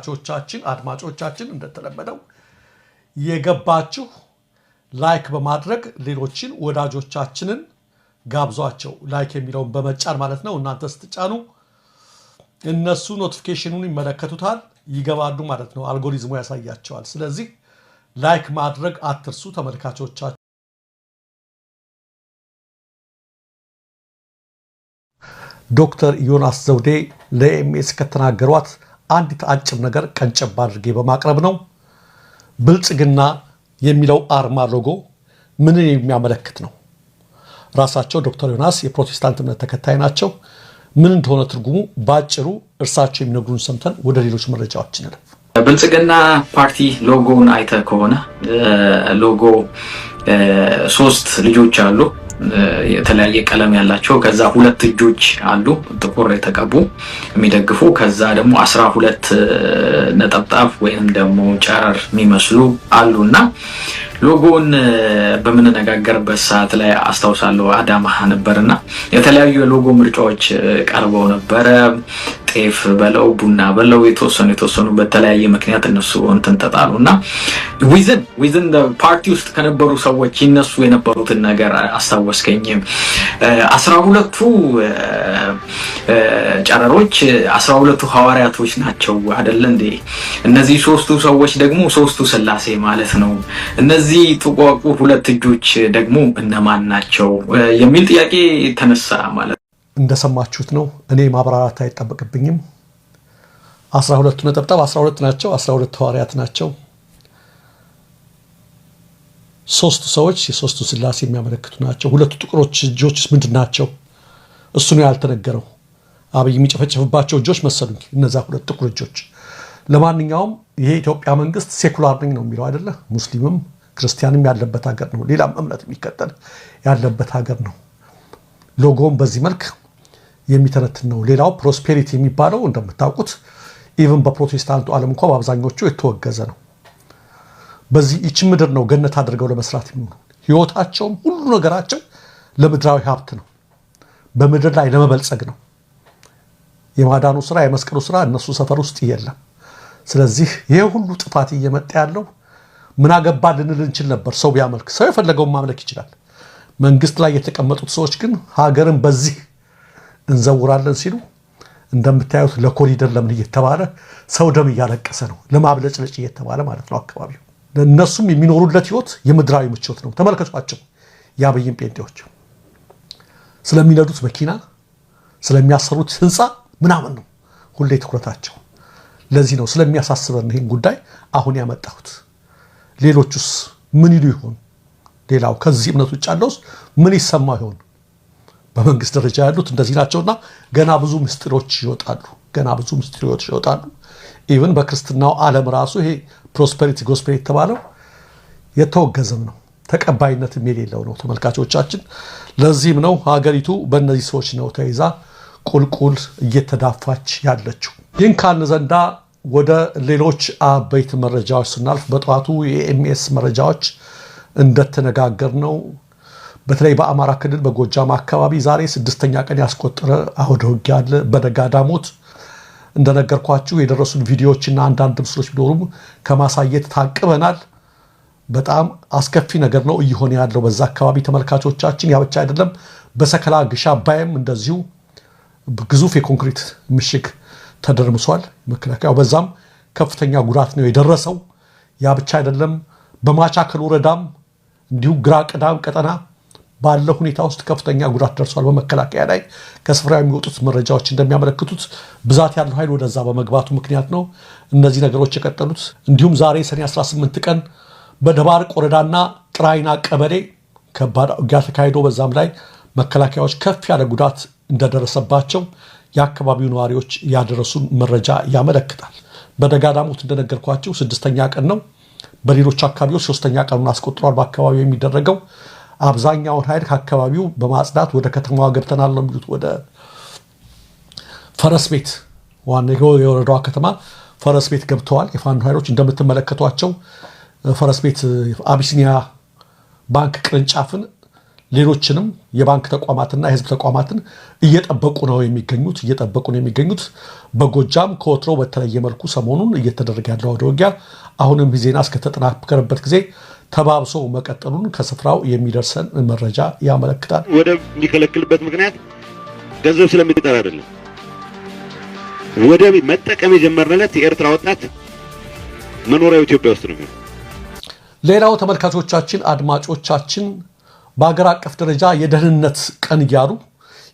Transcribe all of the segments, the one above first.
ተመልካቾቻችን አድማጮቻችን እንደተለመደው የገባችሁ ላይክ በማድረግ ሌሎችን ወዳጆቻችንን ጋብዟቸው ላይክ የሚለውን በመጫን ማለት ነው እናንተ ስትጫኑ እነሱ ኖቲፊኬሽኑን ይመለከቱታል ይገባሉ ማለት ነው አልጎሪዝሙ ያሳያቸዋል ስለዚህ ላይክ ማድረግ አትርሱ ተመልካቾቻችን ዶክተር ዮናስ ዘውዴ ለኤምኤስ ከተናገሯት አንዲት አጭር ነገር ቀንጨብ አድርጌ በማቅረብ ነው ብልጽግና የሚለው አርማ ሎጎ ምን የሚያመለክት ነው ራሳቸው ዶክተር ዮናስ የፕሮቴስታንት እምነት ተከታይ ናቸው ምን እንደሆነ ትርጉሙ ባጭሩ እርሳቸው የሚነግሩን ሰምተን ወደ ሌሎች መረጃዎች እንለፍ ብልጽግና ፓርቲ ሎጎውን አይተ ከሆነ ሎጎ ሶስት ልጆች አሉ የተለያየ ቀለም ያላቸው ከዛ ሁለት እጆች አሉ ጥቁር የተቀቡ የሚደግፉ ከዛ ደግሞ 12 ነጠብጣብ ወይንም ደግሞ ጨረር የሚመስሉ አሉና ሎጎውን በመነጋገርበት ሰዓት ላይ አስተዋውሳለሁ አዳማ ነበርና የተለያዩ ሎጎ ምርጫዎች ቀርበው ነበር ጤፍ በለው ቡና በለው የተወሰኑ በተለያየ ምክንያት እነሱ እንትን ተጣሉና ዊዝን ፓርቲ ውስጥ ከነበሩ ሰዎች ይነሱ የነበሩትን ነገር አስተዋወስከኝ 12ቱ ጨረሮች 12ቱ ሐዋርያቶች ናቸው አይደል እንዴ እነዚህ ሶስቱ ሰዎች ደግሞ ሶስቱ ስላሴ ማለት ነው እነዚህ ጥቋቁ ሁለት እጆች ደግሞ እነማን ናቸው የሚል ጥያቄ ተነሳ ማለት እንደሰማችሁት ነው እኔ ማብራራት አይጠበቅብኝም 12 ነጥብ 12 ናቸው 12 ሐዋርያት ናቸው ሶስቱ ሰዎች የሶስቱ ስላሴ የሚያመለክቱ ናቸው ሁለቱ ጥቁሮች እጆች ምንድናቸው እሱ ነው ያልተነገረው አብይ የሚጨፈጨፍባቸው እጆች መሰሉኝ እነዛ ሁለት ጥቁር እጆች ለማንኛውም ይሄ ኢትዮጵያ መንግስት ሴኩላር ነኝ ነው የሚለው አይደለ ሙስሊምም ክርስቲያንም ያለበት ሀገር ነው ሌላም እምነት የሚከተል ያለበት ሀገር ነው ሎጎም በዚህ መልክ የሚተነትን ነው ሌላው ፕሮስፔሪቲ የሚባለው እንደምታውቁት ኢቭን በፕሮቴስታንቱ ዓለም እንኳን በአብዛኞቹ የተወገዘ ነው በዚህ እቺ ምድር ነው ገነት አድርገው ለመስራት የሚሆኑ ህይወታቸውም ሁሉ ነገራቸው ለምድራዊ ሀብት ነው በምድር ላይ ለመበልጸግ ነው የማዳኑ ስራ የመስቀሉ ስራ እነሱ ሰፈር ውስጥ የለም ስለዚህ ይሄ ሁሉ ጥፋት እየመጣ ያለው ምን አገባ ልንል እንችል ነበር ሰው ቢያመልክ ሰው የፈለገውን ማምለክ ይችላል መንግስት ላይ የተቀመጡት ሰዎች ግን ሀገርን በዚህ እንዘውራለን ሲሉ እንደምታዩት ለኮሪደር ለምን እየተባለ ሰው ደም እያለቀሰ ነው ለማብለጭለጭ እየተባለ ማለት ነው አካባቢው ለነሱም የሚኖሩለት ህይወት የምድራዊ ምቾት ነው ተመልከቷቸው ያበይን ጴንጤዎች ስለሚነዱት መኪና ስለሚያሰሩት ህንጻ ምናምን ነው ሁሌ ትኩረታቸው ለዚህ ነው ስለሚያሳስበን ይሄን ጉዳይ አሁን ያመጣሁት ሌሎቹስ ምን ይሉ ይሆን ሌላው ከዚህ እምነት ውጭ ያለውስ ምን ይሰማ ይሆን በመንግስት ደረጃ ያሉት እንደዚህ ናቸውና ገና ብዙ ምስጢሮች ይወጣሉ ኢቭን በክርስትናው ዓለም ራሱ ይሄ ፕሮስፔሪቲ ጎስፔል ተባለው የተወገዘም ነው ተቀባይነትም የሌለው ነው ተመልካቾቻችን ለዚህም ነው ሀገሪቱ በእነዚህ ሰዎች ነው ተይዛ ቁልቁል እየተዳፋች ያለችው ይህን ካልን ዘንዳ ወደ ሌሎች አበይት መረጃዎች ስናልፍ በጧቱ የኤምኤስ መረጃዎች እንደተነጋገር ነው በተለይ በአማራ ክልል በጎጃም አካባቢ ዛሬ 6ኛ ቀን ያስቆጠረ አውደ ውጊያ አለ በደጋዳሞት እንደነገርኳችሁ የደረሱን ቪዲዮዎችና አንዳንድ ምስሎች ቢኖሩም ከማሳየት ታቅበናል በጣም አስከፊ ነገር ነው እየሆነ ያለው በዛ አካባቢ ተመልካቾቻችን ያ ብቻ አይደለም በሰከላ ግሻ ባይም እንደዚሁ ግዙፍ የኮንክሪት ምሽግ ተደርምሷል መከላከያው በዛም ከፍተኛ ጉዳት ነው የደረሰው ያ ብቻ አይደለም በማቻከል ወረዳም እንዲሁ ግራ ቀዳም ቀጠና ባለው ሁኔታ ውስጥ ከፍተኛ ጉዳት ደርሷል በመከላከያ ላይ ከስፍራው የሚወጡት መረጃዎች እንደሚያመለክቱት ብዛት ያለው ኃይል ወደዛ በመግባቱ ምክንያት ነው እነዚህ ነገሮች የቀጠሉት እንዲሁም ዛሬ ሰኔ 18 ቀን በደባርቅ ወረዳና ጥራይና ቀበሌ ከባድ ውጊያ ተካሂዶ በዛም ላይ መከላከያዎች ከፍ ያለ ጉዳት እንደደረሰባቸው የአካባቢው ነዋሪዎች ያደረሱን መረጃ ያመለክታል በደጋዳሞት እንደነገርኳችሁ 6ኛ ቀን ነው በሌሎች አካባቢዎች 3ኛ ቀኑን አስቆጥሯል በአካባቢው የሚደረገው አብዛኛውን ኃይል ከአካባቢው በማጽዳት ወደ ከተማዋ ገብተናል ነው የሚሉት ወደ ፈረስ ቤት ዋናው የወረዳዋ ከተማ ፈረስ ቤት ገብተዋል የፋኖ ኃይሎች እንደምትመለከቷቸው ፈረስ ቤት አቢሲኒያ ባንክ ቅርንጫፍን ሌሎችንም የባንክ ተቋማትና የህዝብ ተቋማትን እየጠበቁ ነው የሚገኙት። በጎጃም ከወትሮ በተለየ መልኩ ሰሞኑን እየተደረገ ያለው አውደ ውጊያ አሁንም ዜና እስከተጠናከረበት ጊዜ ተባብሶ መቀጠሉን ከስፍራው የሚደርሰን መረጃ ያመለክታል። ወደብ የሚከለክልበት ምክንያት ገንዘብ ስለሚጠራ አይደለም። ወደብ መጠቀም የጀመረለት የኤርትራ ወጣት መኖሪያው ኢትዮጵያ ውስጥ ነው። ሌላው ተመልካቾቻችን፣ አድማጮቻችን በአገር አቀፍ ደረጃ የደህንነት ቀን እያሉ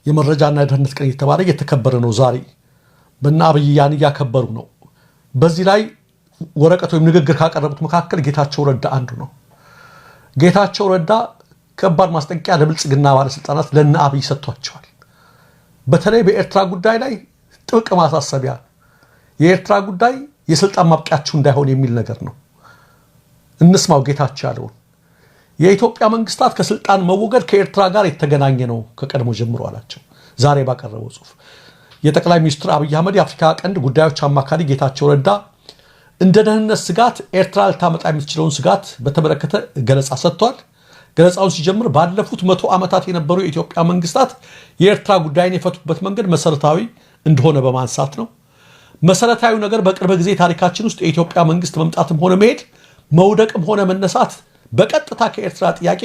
የመረጃና የደህንነት ቀን እየተባለ እየተከበረ ነው። ዛሬ በእነ አብይ ያን እያከበሩ ነው። በዚህ ላይ ወረቀት ወይም ንግግር ካቀረቡት መካከል ጌታቸው ረዳ አንዱ ነው። ጌታቸው ረዳ ከባድ ማስጠንቀቂያ ለብልጽግና ባለስልጣናት ለእነ አብይ ሰጥቷቸዋል። በተለይ በኤርትራ ጉዳይ ላይ ጥብቅ ማሳሰቢያ፣ የኤርትራ ጉዳይ የስልጣን ማብቂያችሁ እንዳይሆን የሚል ነገር ነው። እንስማው ጌታቸው ያለውን። የኢትዮጵያ መንግስታት ከስልጣን መወገድ ከኤርትራ ጋር የተገናኘ ነው ከቀድሞ ጀምሮ አላቸው። ዛሬ ባቀረበው ጽሁፍ የጠቅላይ ሚኒስትር አብይ አህመድ የአፍሪካ ቀንድ ጉዳዮች አማካሪ ጌታቸው ረዳ እንደ ደህንነት ስጋት ኤርትራ ልታመጣ የምትችለውን ስጋት በተመለከተ ገለጻ ሰጥቷል። ገለጻውን ሲጀምር ባለፉት 100 ዓመታት የነበሩ የኢትዮጵያ መንግስታት የኤርትራ ጉዳይን የፈቱበት መንገድ መሰረታዊ እንደሆነ በማንሳት ነው። መሰረታዊ ነገር በቅርብ ጊዜ ታሪካችን ውስጥ የኢትዮጵያ መንግስት መምጣትም ሆነ መሄድ፣ መውደቅም ሆነ መነሳት በቀጥታ ከኤርትራ ጥያቄ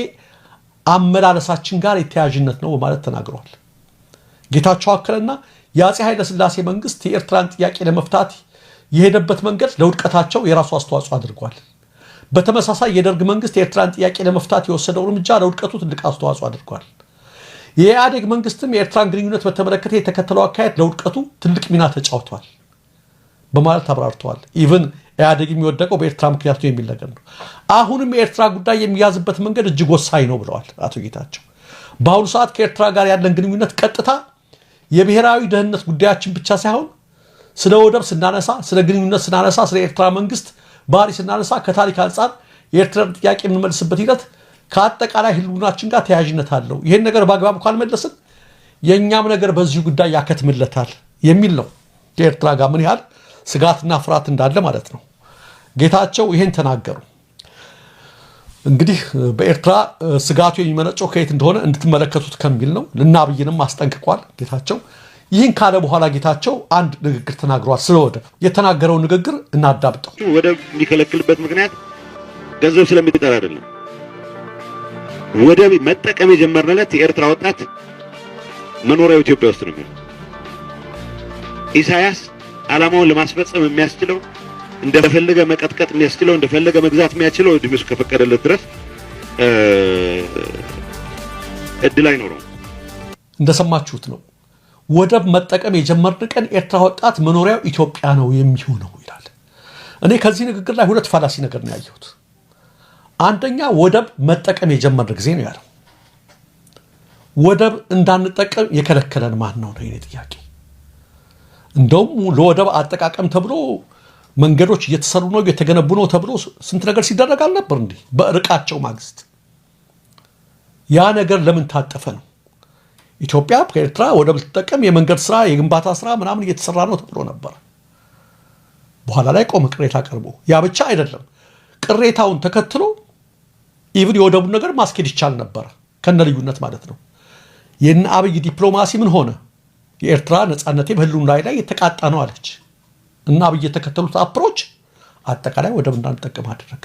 አመላለሳችን ጋር የተያያዥነት ነው በማለት ተናግሯል። ጌታቸው አከለና የአፄ ኃይለ ሥላሴ መንግስት የኤርትራን ጥያቄ ለመፍታት የሄደበት መንገድ ለውድቀታቸው የራሱ አስተዋጽኦ አድርጓል። በተመሳሳይ የደርግ መንግስት የኤርትራን ጥያቄ ለመፍታት የወሰደው እርምጃ ለውድቀቱ ትልቅ አስተዋጽኦ አድርጓል። የኢህአዴግ መንግስትም የኤርትራን ግንኙነት በተመለከተ የተከተለው አካሄድ ለውድቀቱ ትልቅ ሚና ተጫውቷል በማለት አብራርተዋል። ኢቭን ኢህአዴግ የሚወደቀው በኤርትራ ምክንያት ነው የሚል ነገር ነው። አሁንም የኤርትራ ጉዳይ የሚያዝበት መንገድ እጅግ ወሳኝ ነው ብለዋል አቶ ጌታቸው። በአሁኑ ሰዓት ከኤርትራ ጋር ያለን ግንኙነት ቀጥታ የብሔራዊ ደህንነት ጉዳያችን ብቻ ሳይሆን ስለ ወደብ ስናነሳ፣ ስለ ግንኙነት ስናነሳ፣ ስለ ኤርትራ መንግስት ባህሪ ስናነሳ ከታሪክ አንጻር የኤርትራን ጥያቄ የምንመልስበት ሂደት ከአጠቃላይ ህልውናችን ጋር ተያያዥነት አለው። ይህን ነገር በአግባቡ ካልመለስን የእኛም ነገር በዚሁ ጉዳይ ያከትምለታል የሚል ነው። የኤርትራ ጋር ምን ያህል ስጋትና ፍርሃት እንዳለ ማለት ነው። ጌታቸው ይሄን ተናገሩ። እንግዲህ በኤርትራ ስጋቱ የሚመነጨው ከየት እንደሆነ እንድትመለከቱት ከሚል ነው። እና አብይንም አስጠንቅቋል ጌታቸው። ይህን ካለ በኋላ ጌታቸው አንድ ንግግር ተናግሯል። ስለ ወደብ የተናገረው ንግግር እናዳምጠው። ወደብ የሚከለክልበት ምክንያት ገንዘብ ስለሚጠራ አይደለም። ወደብ መጠቀም የጀመረለት የኤርትራ ወጣት መኖሪያው ኢትዮጵያ ውስጥ ነው። ኢሳያስ ዓላማውን ለማስፈጸም የሚያስችለው እንደፈለገ መቀጥቀጥ የሚያስችለው እንደፈለገ መግዛት የሚያስችለው እድሜው ከፈቀደለት ድረስ እድል አይኖረውም። እንደሰማችሁት ነው። ወደብ መጠቀም የጀመርን ቀን ኤርትራ ወጣት መኖሪያው ኢትዮጵያ ነው የሚሆነው ይላል። እኔ ከዚህ ንግግር ላይ ሁለት ፋላሲ ነገር ነው ያየሁት። አንደኛ ወደብ መጠቀም የጀመርን ጊዜ ነው ያለው። ወደብ እንዳንጠቀም የከለከለን ማን ነው ነው የኔ ጥያቄ። እንደውም ለወደብ አጠቃቀም ተብሎ መንገዶች እየተሰሩ ነው እየተገነቡ ነው ተብሎ ስንት ነገር ሲደረግ አልነበር እንዴ? በእርቃቸው ማግስት ያ ነገር ለምን ታጠፈ ነው? ኢትዮጵያ ከኤርትራ ወደብ ልትጠቀም የመንገድ ስራ የግንባታ ስራ ምናምን እየተሰራ ነው ተብሎ ነበር። በኋላ ላይ ቆመ ቅሬታ ቀርቦ። ያ ብቻ አይደለም፣ ቅሬታውን ተከትሎ ኢቭን የወደቡን ነገር ማስኬድ ይቻል ነበር ከነ ልዩነት ማለት ነው። የነ አብይ ዲፕሎማሲ ምን ሆነ? የኤርትራ ነፃነቴ በህልውና ላይ የተቃጣ ነው አለች እና አብይ የተከተሉት አፕሮች አጠቃላይ ወደብ እንዳንጠቀም አደረገ።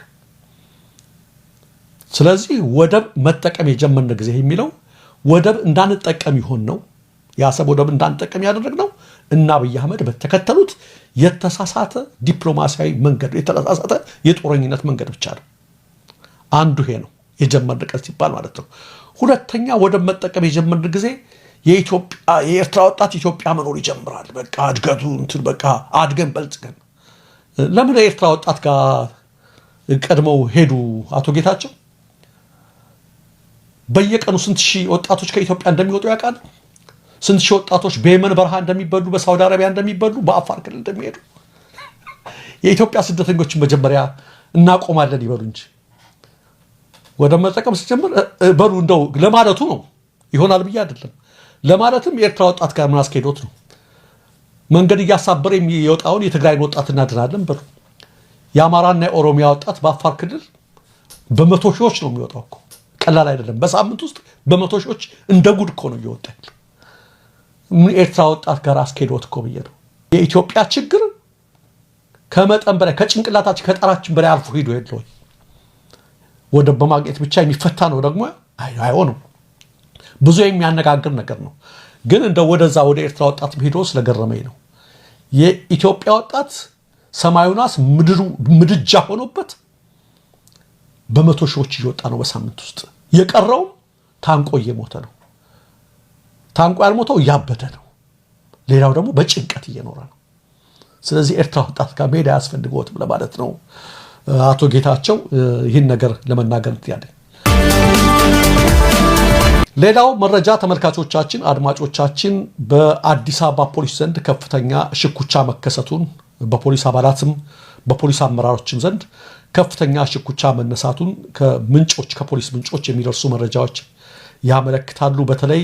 ስለዚህ ወደብ መጠቀም የጀመርን ጊዜ የሚለው ወደብ እንዳንጠቀም ይሆን ነው። የአሰብ ወደብ እንዳንጠቀም ያደረግነው እና አብይ አህመድ በተከተሉት የተሳሳተ ዲፕሎማሲያዊ መንገድ፣ የተሳሳተ የጦረኝነት መንገድ ብቻ ነው። አንዱ ይሄ ነው የጀመርን ቀን ሲባል ማለት ነው። ሁለተኛ ወደብ መጠቀም የጀመርን ጊዜ የኤርትራ ወጣት ኢትዮጵያ መኖር ይጀምራል። በቃ እድገቱ እንትን በቃ አድገን በልጽገን። ለምን የኤርትራ ወጣት ጋር ቀድመው ሄዱ አቶ ጌታቸው? በየቀኑ ስንት ሺህ ወጣቶች ከኢትዮጵያ እንደሚወጡ ያውቃል? ስንት ሺህ ወጣቶች በየመን በረሃ እንደሚበሉ፣ በሳውዲ አረቢያ እንደሚበሉ፣ በአፋር ክልል እንደሚሄዱ። የኢትዮጵያ ስደተኞችን መጀመሪያ እናቆማለን ይበሉ እንጂ ወደ መጠቀም ሲጀምር በሉ እንደው ለማለቱ ነው። ይሆናል ብዬ አይደለም። ለማለትም የኤርትራ ወጣት ጋር ምን አስኬዶት ነው? መንገድ እያሳበረ የሚወጣውን የትግራይን ወጣት እናድናለን በሉ። የአማራና የኦሮሚያ ወጣት በአፋር ክልል በመቶ ሺዎች ነው የሚወጣው እኮ ቀላል አይደለም። በሳምንት ውስጥ በመቶ ሺዎች እንደ ጉድ እኮ ነው እየወጣ ያለው። ኤርትራ ወጣት ጋር አስኬዶት እኮ ብዬ ነው። የኢትዮጵያ ችግር ከመጠን በላይ ከጭንቅላታችን ከጣራችን በላይ አልፎ ሄዶ የለው ወደ በማግኘት ብቻ የሚፈታ ነው ደግሞ አይሆንም። ብዙ የሚያነጋግር ነገር ነው። ግን እንደ ወደዛ ወደ ኤርትራ ወጣት ሄዶ ስለገረመኝ ነው። የኢትዮጵያ ወጣት ሰማዩናስ ምድጃ ሆኖበት በመቶ ሺዎች እየወጣ ነው በሳምንት ውስጥ። የቀረው ታንቆ እየሞተ ነው። ታንቆ ያልሞተው እያበደ ነው። ሌላው ደግሞ በጭንቀት እየኖረ ነው። ስለዚህ ኤርትራ ወጣት ጋር መሄድ አያስፈልግዎትም ለማለት ነው። አቶ ጌታቸው ይህን ነገር ለመናገር ያለ ሌላው መረጃ ተመልካቾቻችን፣ አድማጮቻችን በአዲስ አበባ ፖሊስ ዘንድ ከፍተኛ ሽኩቻ መከሰቱን በፖሊስ አባላትም በፖሊስ አመራሮችም ዘንድ ከፍተኛ ሽኩቻ መነሳቱን ከፖሊስ ምንጮች የሚደርሱ መረጃዎች ያመለክታሉ። በተለይ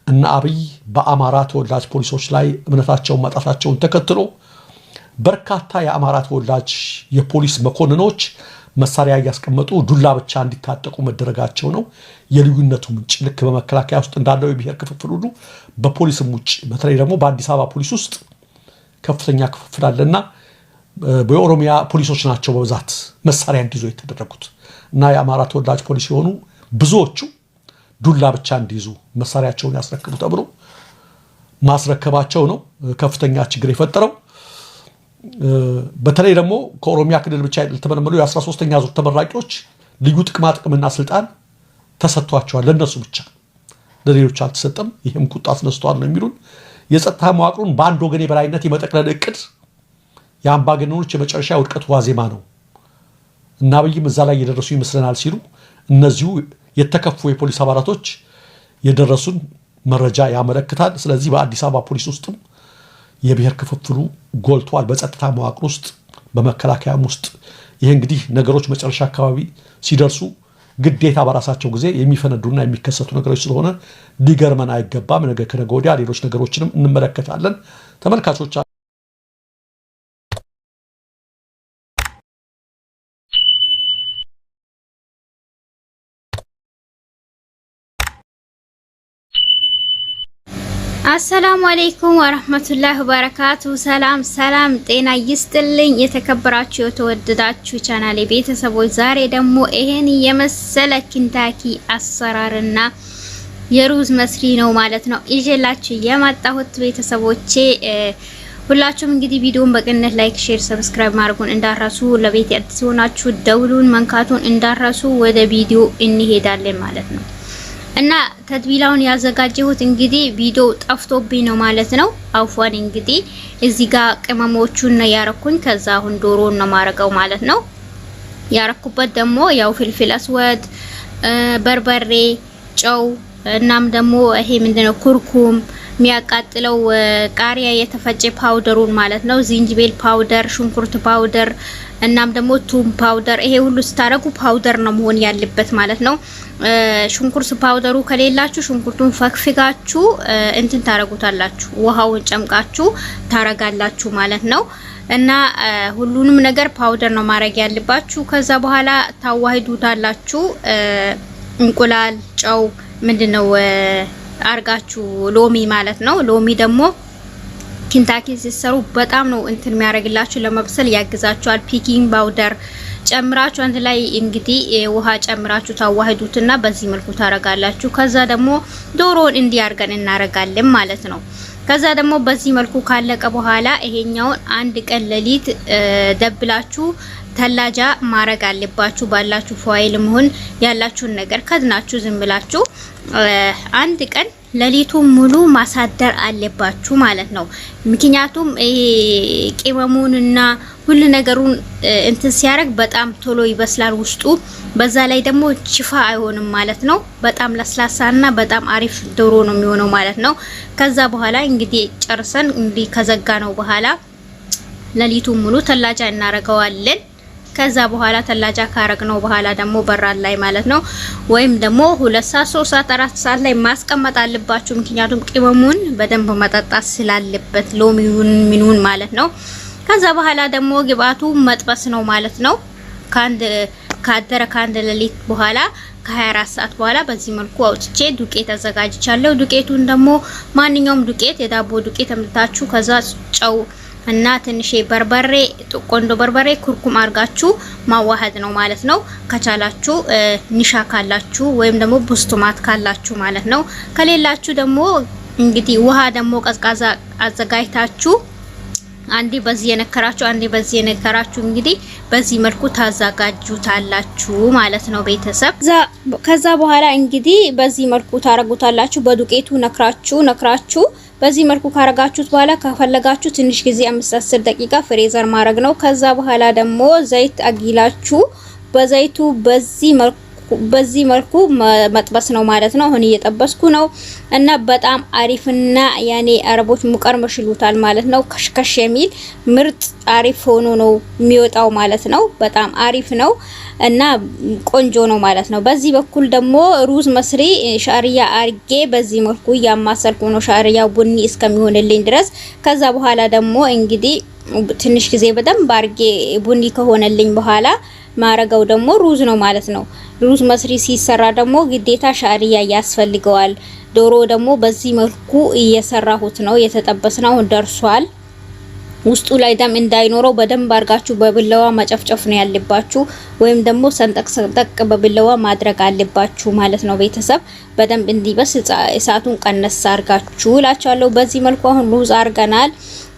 እነ አብይ በአማራ ተወላጅ ፖሊሶች ላይ እምነታቸውን ማጣታቸውን ተከትሎ በርካታ የአማራ ተወላጅ የፖሊስ መኮንኖች መሳሪያ እያስቀመጡ ዱላ ብቻ እንዲታጠቁ መደረጋቸው ነው የልዩነቱ ምንጭ። ልክ በመከላከያ ውስጥ እንዳለው የብሔር ክፍፍል ሁሉ በፖሊስም ውጭ በተለይ ደግሞ በአዲስ አበባ ፖሊስ ውስጥ ከፍተኛ ክፍፍል አለና በኦሮሚያ ፖሊሶች ናቸው በብዛት መሳሪያ እንዲይዙ የተደረጉት እና የአማራ ተወላጅ ፖሊስ የሆኑ ብዙዎቹ ዱላ ብቻ እንዲይዙ መሳሪያቸውን ያስረክቡ ተብሎ ማስረከባቸው ነው ከፍተኛ ችግር የፈጠረው። በተለይ ደግሞ ከኦሮሚያ ክልል ብቻ የተመለመሉ የ13ኛ ዙር ተመራቂዎች ልዩ ጥቅምና ስልጣን ተሰጥቷቸዋል። ለነሱ ብቻ ለሌሎች አልተሰጠም። ይህም ቁጣ አስነስቷል ነው የሚሉን። የጸጥታ መዋቅሩን በአንድ ወገን የበላይነት የመጠቅለል እቅድ የአምባገነኖች የመጨረሻ ውድቀት ዋዜማ ነው እና አብይም እዛ ላይ የደረሱ ይመስለናል ሲሉ እነዚሁ የተከፉ የፖሊስ አባላቶች የደረሱን መረጃ ያመለክታል። ስለዚህ በአዲስ አበባ ፖሊስ ውስጥም የብሔር ክፍፍሉ ጎልቷል። በጸጥታ መዋቅር ውስጥ በመከላከያም ውስጥ ይሄ እንግዲህ ነገሮች መጨረሻ አካባቢ ሲደርሱ ግዴታ በራሳቸው ጊዜ የሚፈነዱና የሚከሰቱ ነገሮች ስለሆነ ሊገርመን አይገባም። ነገ ከነገ ወዲያ ሌሎች ነገሮችንም እንመለከታለን። ተመልካቾች አሰላሙ አለይኩም ወራህመቱላሂ ወበረካቱ። ሰላም ጤና ይስጥልኝ። የተከበራችሁ የተወደዳችሁ ቻናሌ ቤተሰቦች ዛሬ ደግሞ ይሄን የመሰለ ኪንታኪ አሰራርና የሩዝ መስሪ ነው ማለት ነው ይዤላችሁ የመጣሁት ቤተሰቦቼ። ሁላችሁም እንግዲህ ቪዲዮውን በቅንነት ላይክ፣ ሼር፣ ሰብስክራይብ ማድረጉን እንዳረሱ፣ ለቤት አዲስ ሆናችሁ ደውሉን መንካቱን እንዳረሱ። ወደ ቪዲዮ እንሄዳለን ማለት ነው። እና ተትቢላውን ያዘጋጀሁት እንግዲህ ቪዲዮ ጠፍቶብኝ ነው ማለት ነው። አውፋን እንግዲህ እዚህ ጋር ቅመሞቹን ነው ያረኩኝ። ከዛ አሁን ዶሮን ነው ማረቀው ማለት ነው። ያረኩበት ደግሞ ያው ፍልፍል አስወድ፣ በርበሬ፣ ጨው እናም ደግሞ ይሄ ምንድነው ኩርኩም የሚያቃጥለው ቃሪያ የተፈጨ ፓውደሩን ማለት ነው። ዝንጅቤል ፓውደር፣ ሽንኩርት ፓውደር እናም ደግሞ ቱም ፓውደር። ይሄ ሁሉ ስታረጉ ፓውደር ነው መሆን ያለበት ማለት ነው። ሽንኩርት ፓውደሩ ከሌላችሁ ሽንኩርቱን ፈክፍጋችሁ እንትን ታረጉታላችሁ፣ ውሃውን ጨምቃችሁ ታረጋላችሁ ማለት ነው። እና ሁሉንም ነገር ፓውደር ነው ማድረግ ያለባችሁ። ከዛ በኋላ ታዋሂዱታላችሁ። እንቁላል፣ ጨው ምንድነው አርጋችሁ ሎሚ ማለት ነው። ሎሚ ደግሞ ኪንታኪ ሲሰሩ በጣም ነው እንትን የሚያደርግላችሁ ለመብሰል ያግዛችኋል። ፒኪንግ ፓውደር ጨምራችሁ አንድ ላይ እንግዲህ ውሃ ጨምራችሁ ታዋህዱትና በዚህ መልኩ ታረጋላችሁ። ከዛ ደግሞ ዶሮን እንዲያርገን እናረጋለን ማለት ነው። ከዛ ደግሞ በዚህ መልኩ ካለቀ በኋላ ይሄኛውን አንድ ቀን ሌሊት ደብላችሁ ተላጃ ማረግ አለባችሁ። ባላችሁ ፎይል መሆን ያላችሁን ነገር ከድናችሁ ዝም ብላችሁ አንድ ቀን ሌሊቱ ሙሉ ማሳደር አለባችሁ ማለት ነው። ምክንያቱም ይሄ ቅመሙንና ሁሉ ነገሩን እንትን ሲያረግ በጣም ቶሎ ይበስላል ውስጡ። በዛ ላይ ደግሞ ችፋ አይሆንም ማለት ነው። በጣም ለስላሳና በጣም አሪፍ ዶሮ ነው የሚሆነው ማለት ነው። ከዛ በኋላ እንግዲህ ጨርሰን እንግዲህ ከዘጋ ነው በኋላ ሌሊቱ ሙሉ ተላጃ እናረጋዋለን። ከዛ በኋላ ተላጃ ካረግነው በኋላ ደግሞ በራል ላይ ማለት ነው ወይም ደግሞ 2 ሰዓት 3 ሰዓት 4 ሰዓት ላይ ማስቀመጥ አለባችሁ። ምክንያቱም ቅመሙን በደንብ መጠጣት ስላለበት ሎሚውን ምኑን ማለት ነው። ከዛ በኋላ ደግሞ ግብአቱ መጥበስ ነው ማለት ነው። ካደረ ከአንድ ሌሊት በኋላ ከ24 ሰዓት በኋላ በዚህ መልኩ አውጥቼ ዱቄት አዘጋጅቻለሁ። ዱቄቱን ደግሞ ማንኛውም ዱቄት የዳቦ ዱቄት አምጥታችሁ ከዛ ጨው እና ትንሽ በርበሬ ቆንጆ በርበሬ ኩርኩም አርጋችሁ ማዋሃድ ነው ማለት ነው። ከቻላችሁ ኒሻ ካላችሁ ወይም ደግሞ ቡስቱማት ካላችሁ ማለት ነው። ከሌላችሁ ደግሞ እንግዲህ ውሃ ደግሞ ቀዝቃዛ አዘጋጅታችሁ አንዴ በዚህ የነከራችሁ አንዴ በዚህ የነከራችሁ እንግዲህ በዚህ መልኩ ታዘጋጁታላችሁ ማለት ነው ቤተሰብ። ከዛ በኋላ እንግዲህ በዚህ መልኩ ታረጉታላችሁ። በዱቄቱ ነክራችሁ በዚህ መልኩ ካረጋችሁት በኋላ ከፈለጋችሁ ትንሽ ጊዜ 5-10 ደቂቃ ፍሬዘር ማድረግ ነው። ከዛ በኋላ ደግሞ ዘይት አጊላችሁ በዘይቱ በዚህ መልኩ መጥበስ ነው ማለት ነው። አሁን እየጠበስኩ ነው እና በጣም አሪፍና ያኔ አረቦች ሙቀርመሽ ይሉታል ማለት ነው። ከሽከሽ የሚል ምርጥ አሪፍ ሆኖ ነው የሚወጣው ማለት ነው። በጣም አሪፍ ነው እና ቆንጆ ነው ማለት ነው። በዚህ በኩል ደግሞ ሩዝ መስሪ ሻሪያ አርጌ በዚህ መልኩ ያማሰልኩ ነው ሻሪያው ቡኒ እስከሚሆንልኝ ድረስ። ከዛ በኋላ ደግሞ እንግዲህ ትንሽ ጊዜ በደንብ አርጌ ቡኒ ከሆነልኝ በኋላ ማረጋው ደግሞ ሩዝ ነው ማለት ነው። ሩዝ መስሪ ሲሰራ ደግሞ ግዴታ ሻሪያ ያስፈልገዋል። ዶሮ ደግሞ በዚህ መልኩ እየሰራሁት ነው የተጠበስነው ደርሷል። ውስጡ ላይ ደም እንዳይኖረው በደንብ አርጋችሁ በብለዋ መጨፍጨፍ ነው ያለባችሁ፣ ወይም ደግሞ ሰንጠቅ በብለዋ ማድረግ አለባችሁ ማለት ነው ቤተሰብ። በደንብ እንዲበስ እሳቱን ቀነስ አርጋችሁ እላችኋለሁ። በዚህ መልኩ አሁን ሩዝ አርገናል።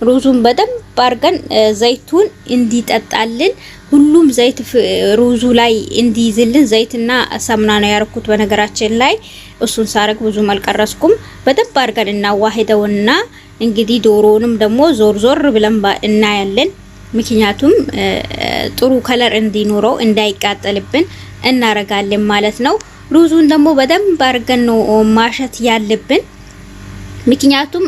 ሩዙን በደንብ አርገን ዘይቱን እንዲጠጣልን ሁሉም ዘይት ሩዙ ላይ እንዲይዝልን ዘይትና ሳሙና ነው ያረኩት። በነገራችን ላይ እሱን ሳረግ ብዙ አልቀረስኩም። በደንብ አርገን እናዋሂደውና እንግዲህ ዶሮንም ደግሞ ዞር ብለን እናያለን። ምክንያቱም ጥሩ ከለር እንዲኖረው እንዳይቃጠልብን እናረጋለን ማለት ነው። ሩዙን ደግሞ በደንብ አርገን ነው ማሸት ያለብን። ምክንያቱም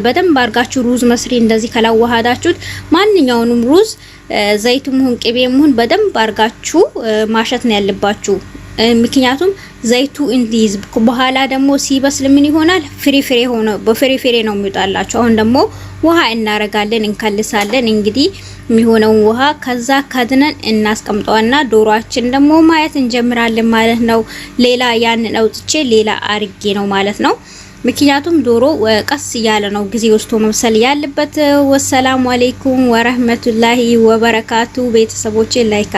በደንብ አርጋችሁ ሩዝ መስሪ እንደዚህ ከላዋሃዳችሁት ማንኛውንም ሩዝ ዘይቱም ሆን ቅቤም ሆን በደንብ አርጋችሁ ማሸት ነው ያለባችሁ። ምክንያቱም ዘይቱ እንዲይዝ በኋላ ደግሞ ሲበስል ምን ይሆናል? ፍሬ ሆኖ በፍሬ ነው የሚወጣላችሁ። አሁን ደግሞ ውሃ እናረጋለን፣ እንከልሳለን። እንግዲህ የሚሆነው ውሃ ከዛ ካድነን እናስቀምጠውና ዶሮአችን ደግሞ ማየት እንጀምራለን ማለት ነው። ሌላ ያንን አውጥቼ ሌላ አርጌ ነው ማለት ነው። ምክንያቱም ዶሮ ቀስ እያለ ነው ጊዜ ወስዶ መብሰል ያለበት። ወሰላሙ አለይኩም ወራህመቱላሂ ወበረካቱ። ቤተሰቦቼ ላይክ